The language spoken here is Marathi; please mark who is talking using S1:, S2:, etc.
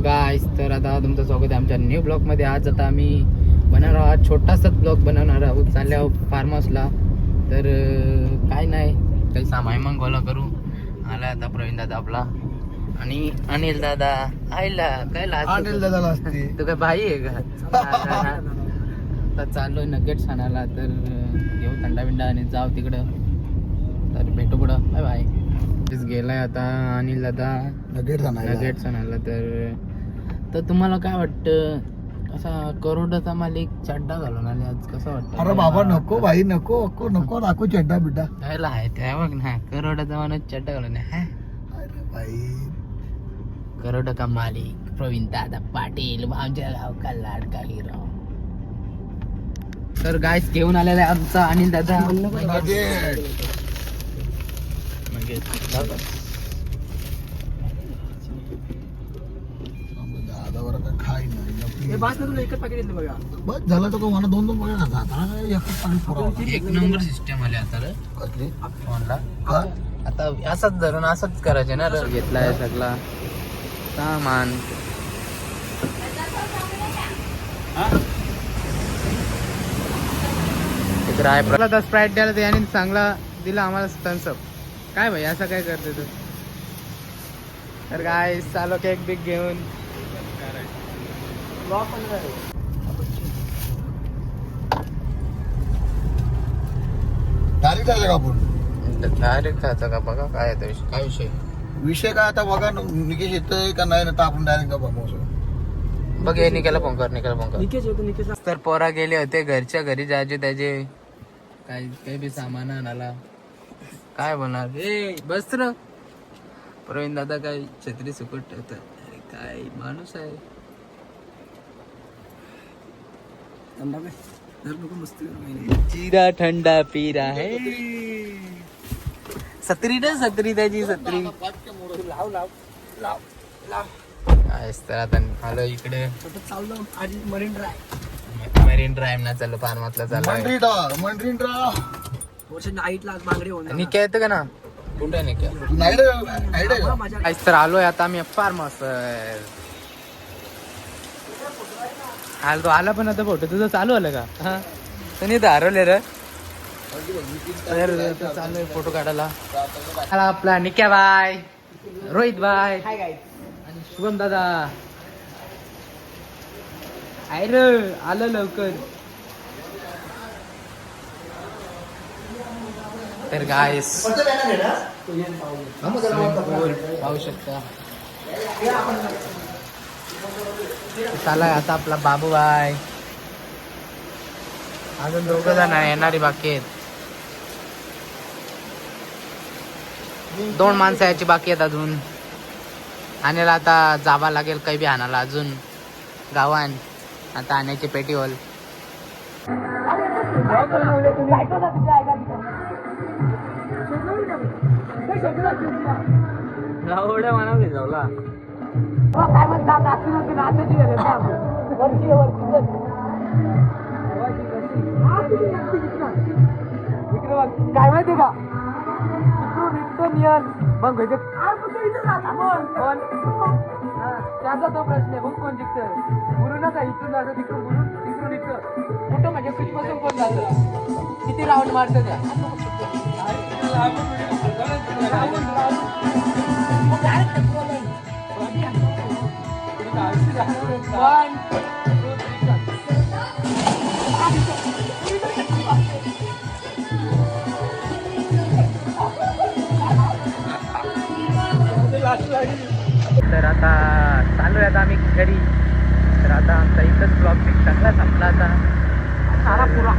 S1: गाईस, तर आता तुमचं स्वागत आहे आमच्या न्यू ब्लॉगमध्ये. आज आता आम्ही बनवणार आहोत, छोटासाच ब्लॉग बनवणार आहोत. चालल्या फार्म हाऊसला. तर काय नाही, काही सामान मग गोळा करू. आला आता प्रवीण दादा आपला आणि अनिल दादा. आईला काय
S2: अनिल दादाला असते.
S1: तू काय भाई आहे का? आता चाललोय नगेट्स आणायला. तर घेऊ थंडा बिंडा आणि जाऊ तिकडं. तर भेटू पुढं. Bye bye. गेलाय आता अनिल दादा
S2: नगेट्स
S1: आणायला. तर तुम्हाला काय वाटतं, असा करोडाचा मालिक चड्डा घालून आले आज, कसं वाटतं?
S2: अरे बाबा नको भाई, नको नको नको दाखवू चड्डा बिड्डा.
S1: खायला आहे त्या बघ ना, करोडाचा माणूस चड्डा घालून आहे.
S2: अरे भाई,
S1: करोड का मालिक प्रवीण दादा पाटील, आमच्या गाव का लाडका हिरो. तर गायस घेऊन आलेला आहे आमचा अनिल दादा.
S2: बस झालं तर मला दोन
S1: एक नंबर सिस्टम आले आता फोनला. आता असंच धरून असंच करायचे ना. घेतलाय सगळा सामान. स्प्राईट द्यायला ते आणि चांगला दिला आम्हाला थम्स अप. काय भाई असं काय करते तू? तर काय चालो केक बिक घेऊन.
S2: डायरेक्ट आलं का आपण?
S1: डायरेक्ट खायचं का? बघा काय आहे काय विषय.
S2: विषय काय आता बघा, निकेश येतोय का नाही तर आपण डायरेक्ट बघा.
S1: बघ निकेला फोन कर. तर पोरा गेले होते घरच्या घरी जायचे त्याचे. काही बी सामान आणायला. काय बोलणार ए बस ना. प्रवीण दादा काय छत्री सुकट ठेवतात. अरे काय माणूस आहे. चिरा थंडा पिरा है. सत्री ना, सत्री त्याची सत्री. तर आता आलो इकडे मरीन ड्राईव्ह ना. चाललो फार्मातला चाललो. निक्या येतं का ना? कुठे निक्या? तर आलोय आता आम्ही फार्म हाऊस. आलो तो आला पण आता फोटो तुझं चालू आलं का? हा तर हरवले रे. चालू आहे फोटो काढायला. आपला निक्या बाय, रोहित बाय आणि शुभम दादा. आहे रे, आलं लवकर. तर गाईस पाहू शकता. चालाय आता आपला बाबू बाय. अजून 2 जण येणारी बाकी आहेत. 2 माणसं याची बाकी आहेत अजून. आणायला आता जावा लागेल काही बी आणायला अजून गावान. आता आणायची पेटी होल. काय माहिती का? त्याचा तो प्रश्न आहे. कोण जिंकत? गुरु नका इथून जातं तिकडून, गुरु तिकडून इथं कुठं म्हणजे कुठपासून कोण जातं? किती राऊंड मारतं त्या? तर आता चालू आहे आम्ही घरी. तर आता आमचा इथंच ब्लॉग चांगला संपला आता. सारा पुरा